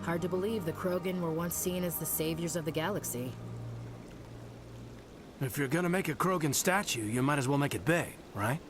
Hard to believe the Krogan were once seen as the saviors of the galaxy. If you're gonna make a Krogan statue, you might as well make it big, right?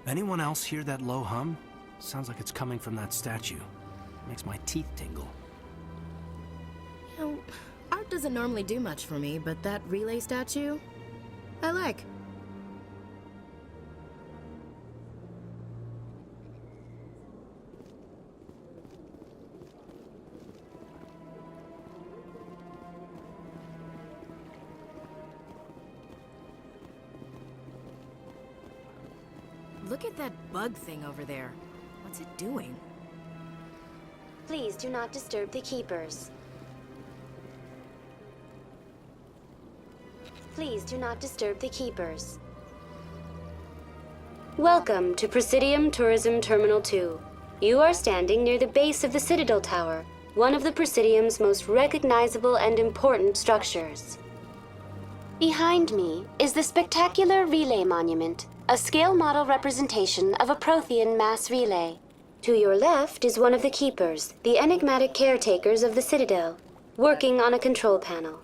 Anyone else hear that low hum? Sounds like it's coming from that statue. Makes my teeth tingle. You know, art doesn't normally do much for me, but that relay statue, I like. Look at that bug thing over there. What's it doing? Please do not disturb the Keepers. Please do not disturb the Keepers. Welcome to Presidium Tourism Terminal 2. You are standing near the base of the Citadel Tower, one of the Presidium's most recognizable and important structures. Behind me is the spectacular Relay Monument, a scale model representation of a Prothean mass relay. To your left is one of the Keepers, the enigmatic caretakers of the Citadel, working on a control panel.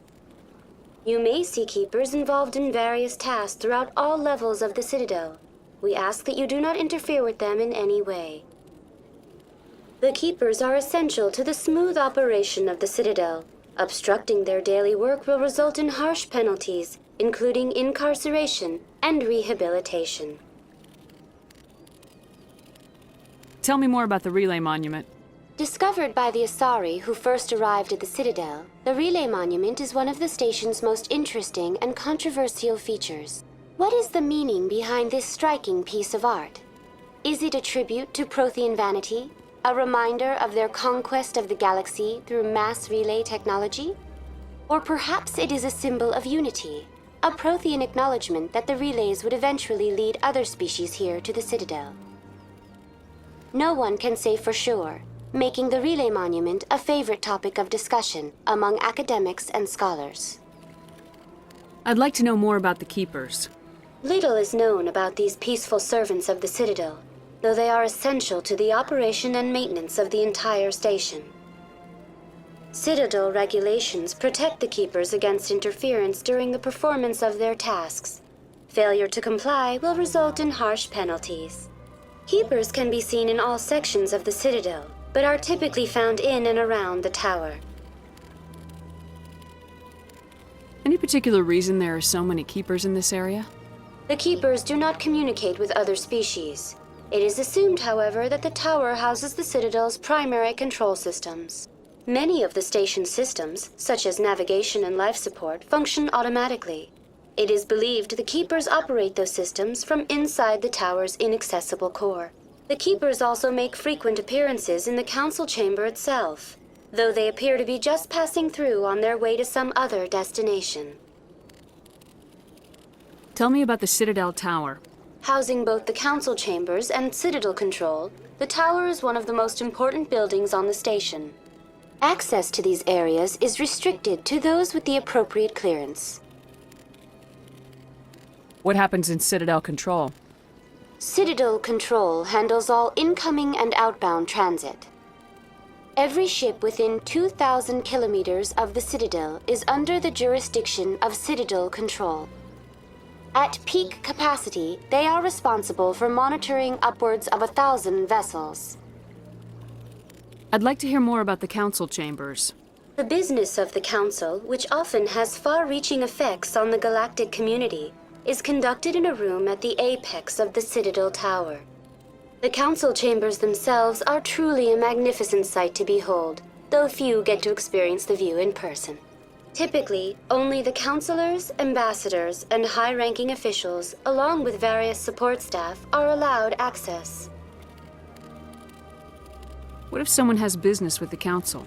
You may see Keepers involved in various tasks throughout all levels of the Citadel. We ask that you do not interfere with them in any way. The Keepers are essential to the smooth operation of the Citadel. Obstructing their daily work will result in harsh penalties, including incarceration and rehabilitation. Tell me more about the Relay Monument. Discovered by the Asari who first arrived at the Citadel, the Relay Monument is one of the station's most interesting and controversial features. What is the meaning behind this striking piece of art? Is it a tribute to Prothean vanity? A reminder of their conquest of the galaxy through mass relay technology? Or perhaps it is a symbol of unity, a Prothean acknowledgement that the relays would eventually lead other species here to the Citadel. No one can say for sure, making the Relay Monument a favorite topic of discussion among academics and scholars. I'd like to know more about the Keepers. Little is known about these peaceful servants of the Citadel, though they are essential to the operation and maintenance of the entire station. Citadel regulations protect the Keepers against interference during the performance of their tasks. Failure to comply will result in harsh penalties. Keepers can be seen in all sections of the Citadel, but are typically found in and around the tower. Any particular reason there are so many Keepers in this area? The Keepers do not communicate with other species. It is assumed, however, that the tower houses the Citadel's primary control systems. Many of the station's systems, such as navigation and life support, function automatically. It is believed the Keepers operate those systems from inside the tower's inaccessible core. The Keepers also make frequent appearances in the council chamber itself, though they appear to be just passing through on their way to some other destination. Tell me about the Citadel Tower. Housing both the council chambers and Citadel control, the tower is one of the most important buildings on the station. Access to these areas is restricted to those with the appropriate clearance. What happens in Citadel Control? Citadel Control handles all incoming and outbound transit. Every ship within 2,000 kilometers of the Citadel is under the jurisdiction of Citadel Control. At peak capacity, they are responsible for monitoring upwards of 1,000 vessels. I'd like to hear more about the Council Chambers. The business of the Council, which often has far-reaching effects on the galactic community, is conducted in a room at the apex of the Citadel Tower. The Council Chambers themselves are truly a magnificent sight to behold, though few get to experience the view in person. Typically, only the councilors, ambassadors, and high-ranking officials, along with various support staff, are allowed access. What if someone has business with the Council?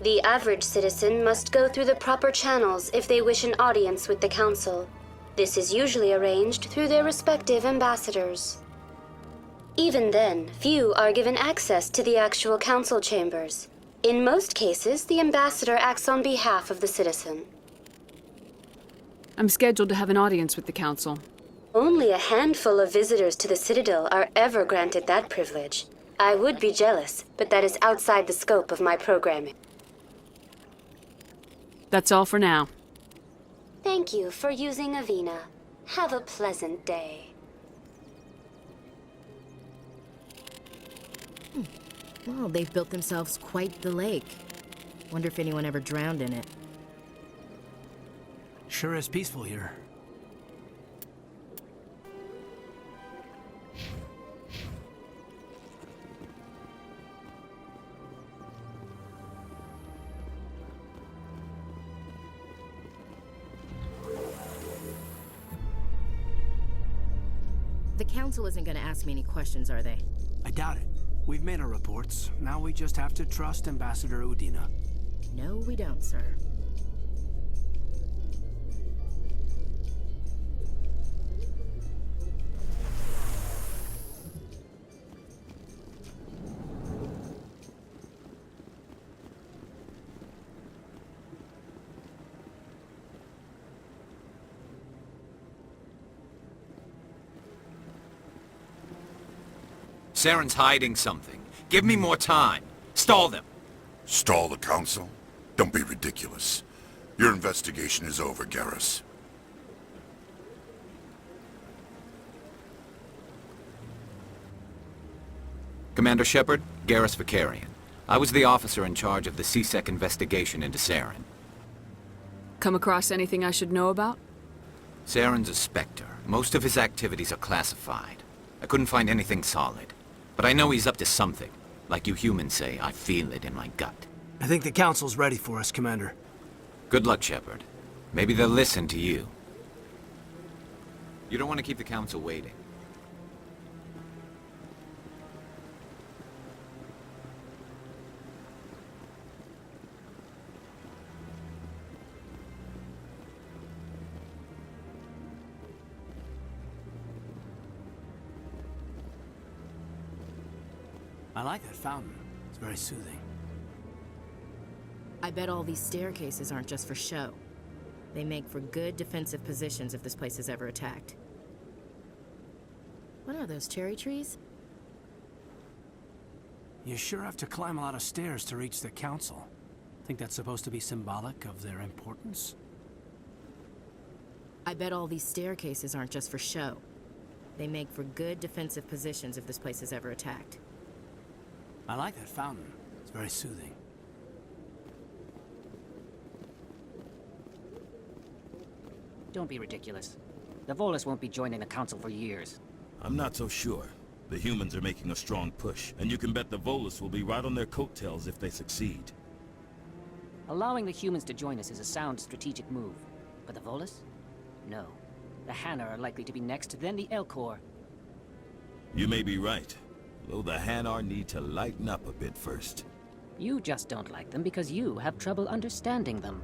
The average citizen must go through the proper channels if they wish an audience with the Council. This is usually arranged through their respective ambassadors. Even then, few are given access to the actual Council Chambers. In most cases, the ambassador acts on behalf of the citizen. I'm scheduled to have an audience with the Council. Only a handful of visitors to the Citadel are ever granted that privilege. I would be jealous, but that is outside the scope of my programming. That's all for now. Thank you for using Avina. Have a pleasant day. Well, they've built themselves quite the lake. Wonder if anyone ever drowned in it. Sure is peaceful here. The Council isn't gonna ask me any questions, are they? I doubt it. We've made our reports. Now we just have to trust Ambassador Udina. No, we don't, sir. Saren's hiding something. Give me more time. Stall them. Stall the Council? Don't be ridiculous. Your investigation is over, Garrus. Commander Shepard, Garrus Vakarian. I was the officer in charge of the C-Sec investigation into Saren. Come across anything I should know about? Saren's a Spectre. Most of his activities are classified. I couldn't find anything solid. But I know he's up to something. Like you humans say, I feel it in my gut. I think the Council's ready for us, Commander. Good luck, Shepard. Maybe they'll listen to you. You don't want to keep the Council waiting. I like that fountain. It's very soothing. I bet all these staircases aren't just for show. They make for good defensive positions if this place is ever attacked. What are those, cherry trees? You sure have to climb a lot of stairs to reach the Council. Think that's supposed to be symbolic of their importance? I bet all these staircases aren't just for show. They make for good defensive positions if this place is ever attacked. I like that fountain. It's very soothing. Don't be ridiculous. The Volus won't be joining the Council for years. I'm not so sure. The humans are making a strong push, and you can bet the Volus will be right on their coattails if they succeed. Allowing the humans to join us is a sound strategic move. But the Volus? No. The Hanar are likely to be next, then the Elcor. You may be right, though the Hanar need to lighten up a bit first. You just don't like them because you have trouble understanding them.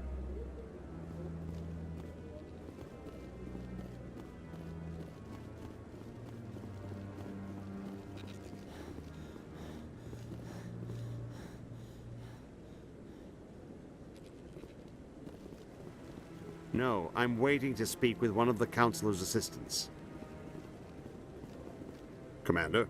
No, I'm waiting to speak with one of the Councilor's assistants. Commander?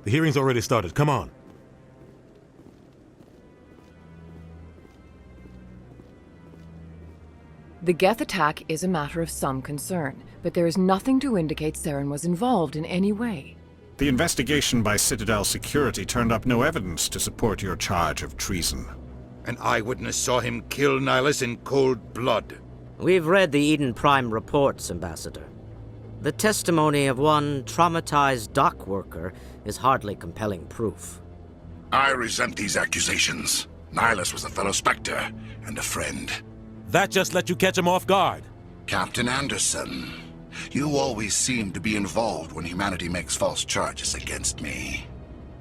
The hearing's already started. Come on. The Geth attack is a matter of some concern, but there is nothing to indicate Saren was involved in any way. The investigation by Citadel Security turned up no evidence to support your charge of treason. An eyewitness saw him kill Nihilus in cold blood. We've read the Eden Prime reports, Ambassador. The testimony of one traumatized dock worker is hardly compelling proof. I resent these accusations. Nihilus was a fellow Spectre and a friend. That just let you catch him off guard. Captain Anderson, you always seem to be involved when humanity makes false charges against me.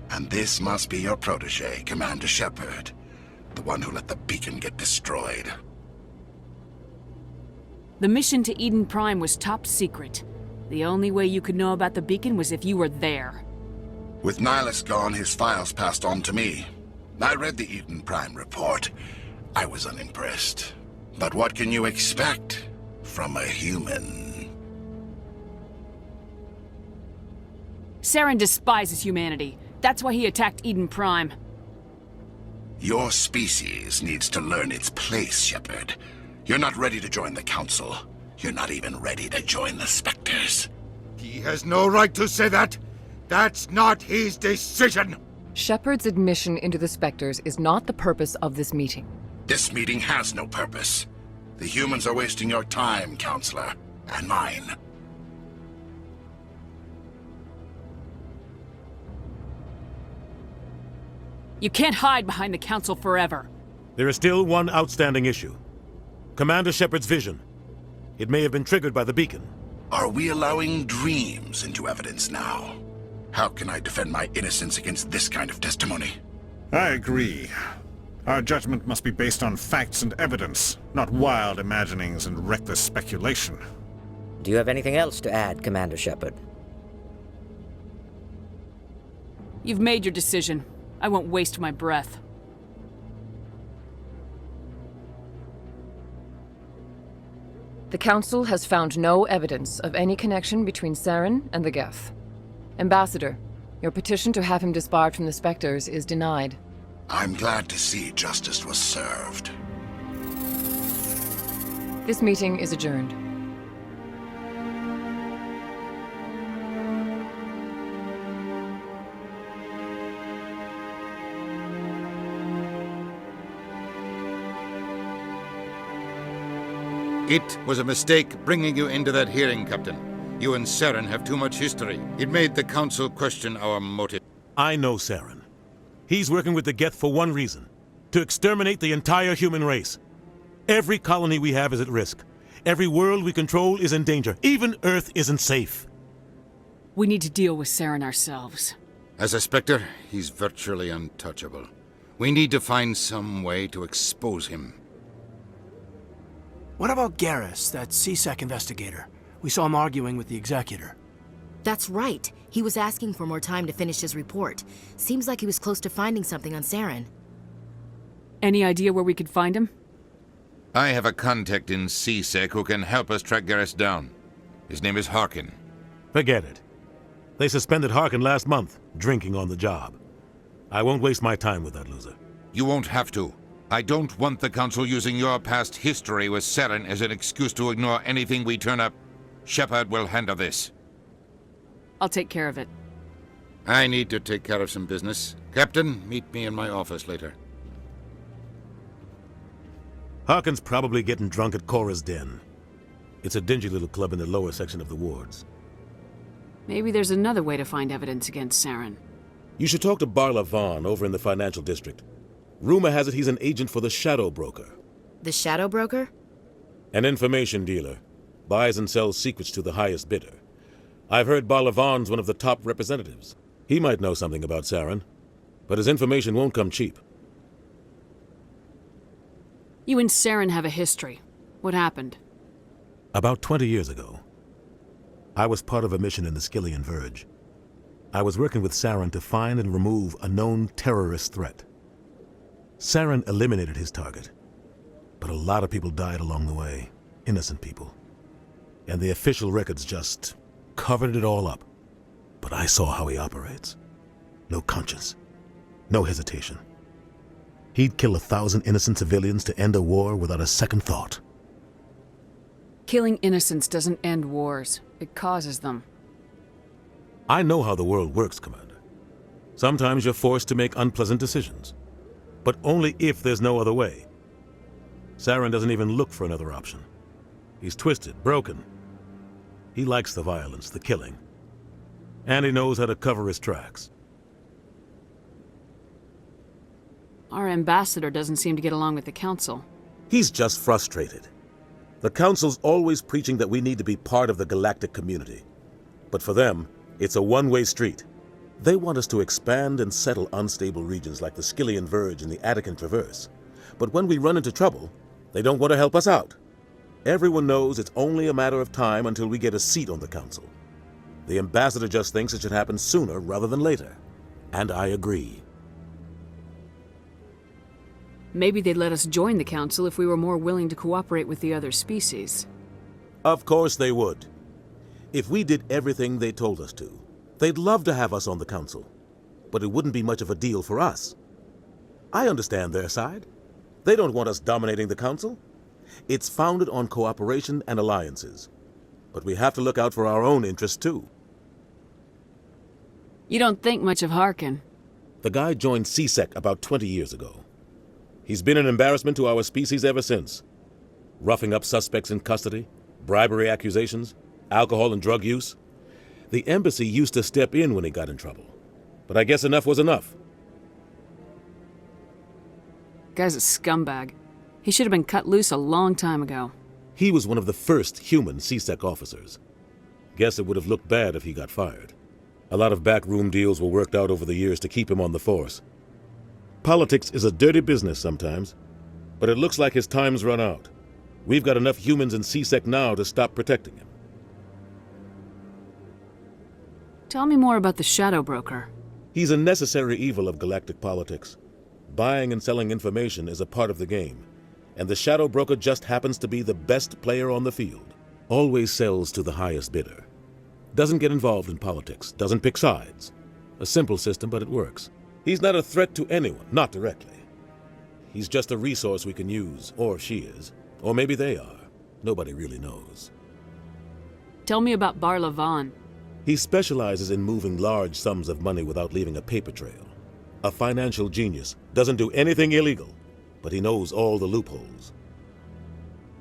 And this must be your protege, Commander Shepard, the one who let the beacon get destroyed. The mission to Eden Prime was top secret. The only way you could know about the beacon was if you were there. With Nihilus gone, his files passed on to me. I read the Eden Prime report. I was unimpressed. But what can you expect from a human? Saren despises humanity. That's why he attacked Eden Prime. Your species needs to learn its place, Shepard. You're not ready to join the Council. You're not even ready to join the Spectres. He has no right to say that. That's not his decision. Shepard's admission into the Spectres is not the purpose of this meeting. This meeting has no purpose. The humans are wasting your time, Counselor, and mine. You can't hide behind the Council forever. There is still one outstanding issue. Commander Shepard's vision. It may have been triggered by the beacon. Are we allowing dreams into evidence now? How can I defend my innocence against this kind of testimony? I agree. Our judgment must be based on facts and evidence, not wild imaginings and reckless speculation. Do you have anything else to add, Commander Shepard? You've made your decision. I won't waste my breath. The Council has found no evidence of any connection between Saren and the Geth. Ambassador, your petition to have him disbarred from the Spectres is denied. I'm glad to see justice was served. This meeting is adjourned. It was a mistake bringing you into that hearing, Captain. You and Saren have too much history. It made the Council question our motive. I know Saren. He's working with the Geth for one reason. To exterminate the entire human race. Every colony we have is at risk. Every world we control is in danger. Even Earth isn't safe. We need to deal with Saren ourselves. As a Spectre, he's virtually untouchable. We need to find some way to expose him. What about Garrus, that CSEC investigator? We saw him arguing with the Executor. That's right. He was asking for more time to finish his report. Seems like he was close to finding something on Saren. Any idea where we could find him? I have a contact in CSEC who can help us track Garrus down. His name is Harkin. Forget it. They suspended Harkin last month, drinking on the job. I won't waste my time with that loser. You won't have to. I don't want the Council using your past history with Saren as an excuse to ignore anything we turn up. Shepard will handle this. I'll take care of it. I need to take care of some business. Captain, meet me in my office later. Harkin's probably getting drunk at Cora's Den. It's a dingy little club in the lower section of the wards. Maybe there's another way to find evidence against Saren. You should talk to Barla Vaughn over in the financial district. Rumor has it he's an agent for the Shadow Broker. The Shadow Broker? An information dealer. Buys and sells secrets to the highest bidder. I've heard Barla Vaughn's one of the top representatives. He might know something about Saren, but his information won't come cheap. You and Saren have a history. What happened? About 20 years ago, I was part of a mission in the Skillian Verge. I was working with Saren to find and remove a known terrorist threat. Saren eliminated his target, but a lot of people died along the way, innocent people. And the official records just covered it all up. But I saw how he operates. No conscience, no hesitation. He'd kill 1,000 innocent civilians to end a war without a second thought. Killing innocents doesn't end wars. It causes them. I know how the world works, Commander. Sometimes you're forced to make unpleasant decisions, but only if there's no other way. Saren doesn't even look for another option. He's twisted, broken. He likes the violence, the killing. And he knows how to cover his tracks. Our ambassador doesn't seem to get along with the Council. He's just frustrated. The Council's always preaching that we need to be part of the galactic community. But for them, it's a one-way street. They want us to expand and settle unstable regions like the Skyllian Verge and the Attican Traverse. But when we run into trouble, they don't want to help us out. Everyone knows it's only a matter of time until we get a seat on the Council. The ambassador just thinks it should happen sooner rather than later. And I agree. Maybe they'd let us join the Council if we were more willing to cooperate with the other species. Of course they would. If we did everything they told us to, they'd love to have us on the Council. But it wouldn't be much of a deal for us. I understand their side. They don't want us dominating the Council. It's founded on cooperation and alliances. But we have to look out for our own interests, too. You don't think much of Harkin. The guy joined CSEC about 20 years ago. He's been an embarrassment to our species ever since. Roughing up suspects in custody, bribery accusations, alcohol and drug use. The embassy used to step in when he got in trouble. But I guess enough was enough. Guy's a scumbag. He should have been cut loose a long time ago. He was one of the first human CSEC officers. Guess it would have looked bad if he got fired. A lot of backroom deals were worked out over the years to keep him on the force. Politics is a dirty business sometimes, but it looks like his time's run out. We've got enough humans in CSEC now to stop protecting him. Tell me more about the Shadow Broker. He's a necessary evil of galactic politics. Buying and selling information is a part of the game, and the Shadow Broker just happens to be the best player on the field. Always sells to the highest bidder. Doesn't get involved in politics, doesn't pick sides. A simple system, but it works. He's not a threat to anyone, not directly. He's just a resource we can use, or she is. Or maybe they are. Nobody really knows. Tell me about Barla Von. He specializes in moving large sums of money without leaving a paper trail. A financial genius, doesn't do anything illegal, but he knows all the loopholes.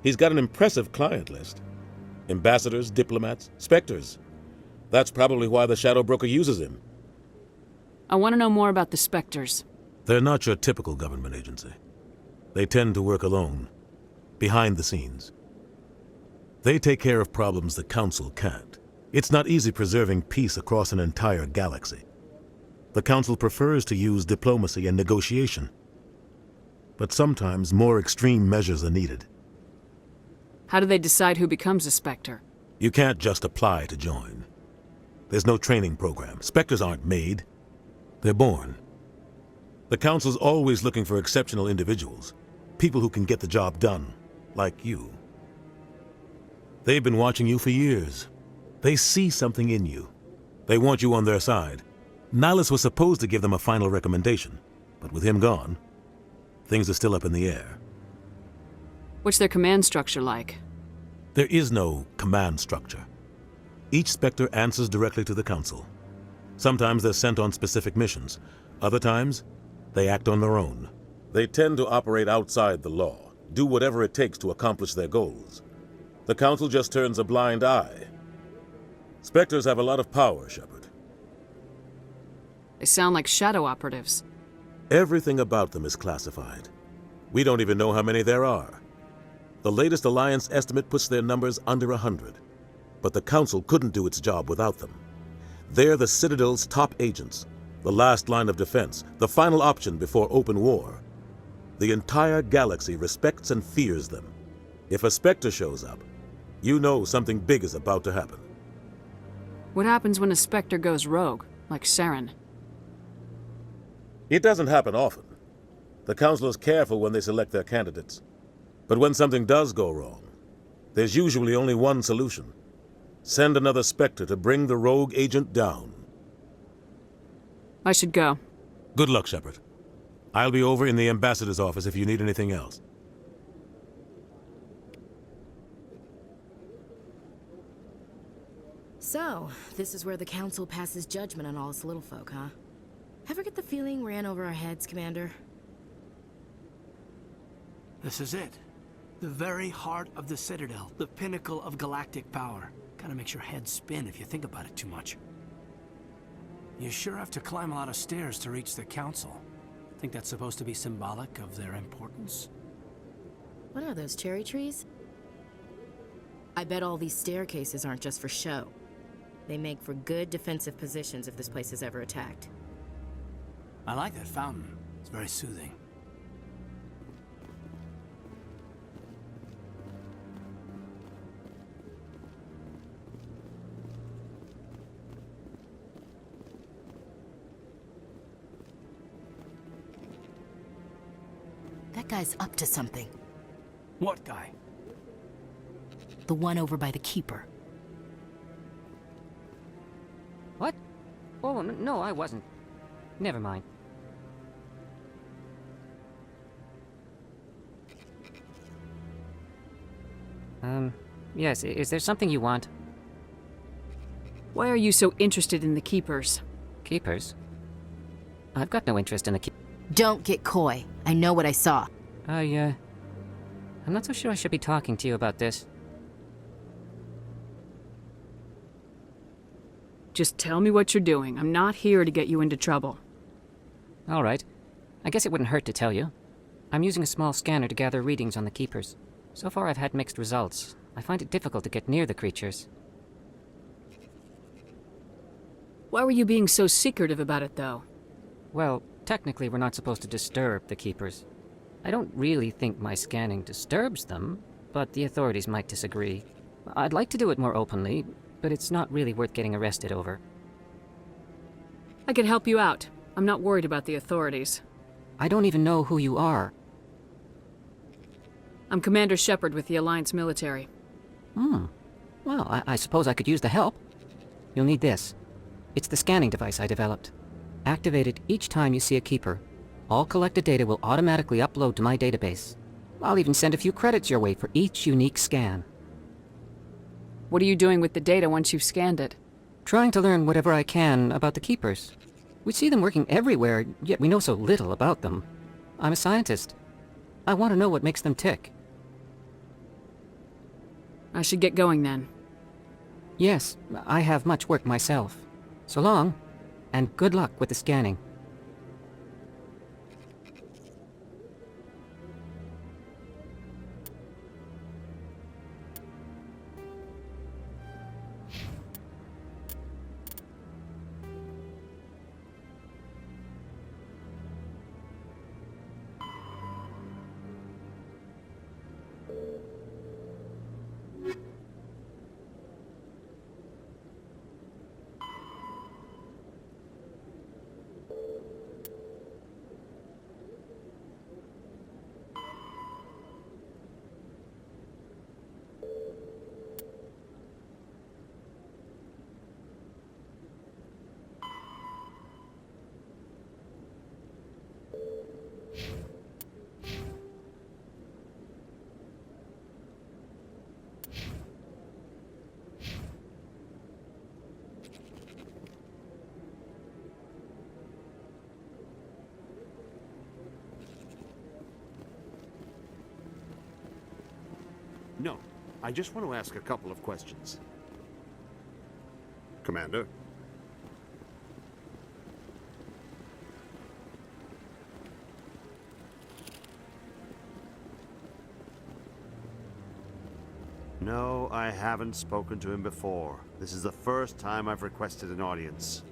He's got an impressive client list. Ambassadors, diplomats, specters. That's probably why the Shadow Broker uses him. I want to know more about the Spectres. They're not your typical government agency. They tend to work alone, behind the scenes. They take care of problems the Council can't. It's not easy preserving peace across an entire galaxy. The Council prefers to use diplomacy and negotiation. But sometimes more extreme measures are needed. How do they decide who becomes a Spectre? You can't just apply to join. There's no training program. Spectres aren't made. They're born. The Council's always looking for exceptional individuals. People who can get the job done, like you. They've been watching you for years. They see something in you. They want you on their side. Nihilus was supposed to give them a final recommendation, but with him gone, things are still up in the air. What's their command structure like? There is no command structure. Each Spectre answers directly to the Council. Sometimes they're sent on specific missions. Other times, they act on their own. They tend to operate outside the law, do whatever it takes to accomplish their goals. The Council just turns a blind eye. Spectres have a lot of power, Shepard. They sound like shadow operatives. Everything about them is classified. We don't even know how many there are. The latest Alliance estimate puts their numbers under 100. But the Council couldn't do its job without them. They're the Citadel's top agents, the last line of defense, the final option before open war. The entire galaxy respects and fears them. If a Spectre shows up, you know something big is about to happen. What happens when a Spectre goes rogue? like Saren. It doesn't happen often. The Council is careful when they select their candidates. But when something does go wrong, there's usually only one solution. Send another Spectre to bring the rogue agent down. I should go. Good luck, Shepard. I'll be over in the Ambassador's office if you need anything else. So, this is where the Council passes judgment on all us little folk, huh? Ever get the feeling we're in over our heads, Commander? This is it. The very heart of the Citadel, the pinnacle of galactic power. Kinda makes your head spin if you think about it too much. You sure have to climb a lot of stairs to reach the Council. Think that's supposed to be symbolic of their importance? What are those, cherry trees? I bet all these staircases aren't just for show. They make for good defensive positions if this place is ever attacked. I like that fountain. It's very soothing. That guy's up to something. What guy? The one over by the Keeper. What? Oh, no, I wasn't. Never mind. Yes, is there something you want? Why are you so interested in the Keepers? Keepers? I've got no interest in the Don't get coy. I know what I saw. I'm not so sure I should be talking to you about this. Just tell me what you're doing. I'm not here to get you into trouble. All right. I guess it wouldn't hurt to tell you. I'm using a small scanner to gather readings on the Keepers. So far I've had mixed results. I find it difficult to get near the creatures. Why were you being so secretive about it, though? Well, technically we're not supposed to disturb the Keepers. I don't really think my scanning disturbs them, but the authorities might disagree. I'd like to do it more openly, but it's not really worth getting arrested over. I can help you out. I'm not worried about the authorities. I don't even know who you are. I'm Commander Shepard with the Alliance military. Well, I suppose I could use the help. You'll need this. It's the scanning device I developed. Activate it each time you see a Keeper. All collected data will automatically upload to my database. I'll even send a few credits your way for each unique scan. What are you doing with the data once you've scanned it? Trying to learn whatever I can about the Keepers. We see them working everywhere, yet we know so little about them. I'm a scientist. I want to know what makes them tick. I should get going then. Yes, I have much work myself. So long, and good luck with the scanning. No, I just want to ask a couple of questions. Commander? No, I haven't spoken to him before. This is the first time I've requested an audience.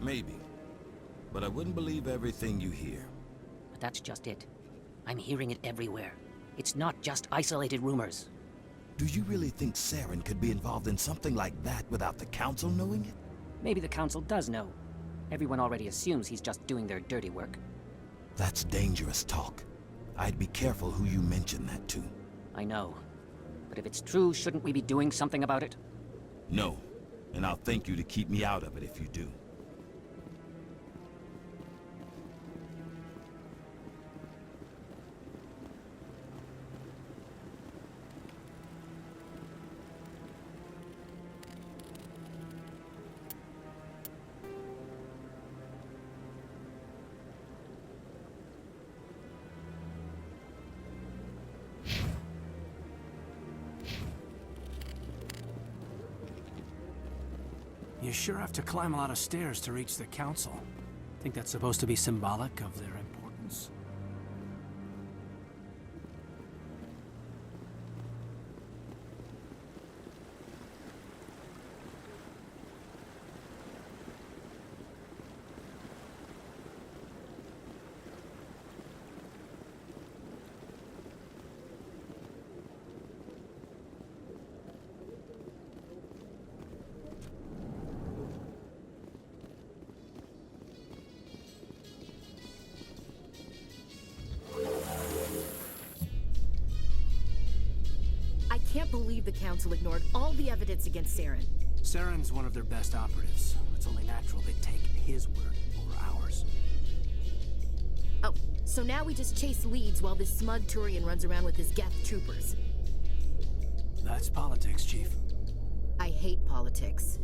Maybe. But I wouldn't believe everything you hear. But that's just it. I'm hearing it everywhere. It's not just isolated rumors. Do you really think Saren could be involved in something like that without the Council knowing it? Maybe the Council does know. Everyone already assumes he's just doing their dirty work. That's dangerous talk. I'd be careful who you mention that to. I know. But if it's true, shouldn't we be doing something about it? No. And I'll thank you to keep me out of it if you do. You sure have to climb a lot of stairs to reach the Council. Think that's supposed to be symbolic of their importance? I can't believe the Council ignored all the evidence against Saren. Saren's one of their best operatives. It's only natural they take his word over ours. Oh, so now we just chase leads while this smug Turian runs around with his Geth troopers. That's politics, Chief. I hate politics.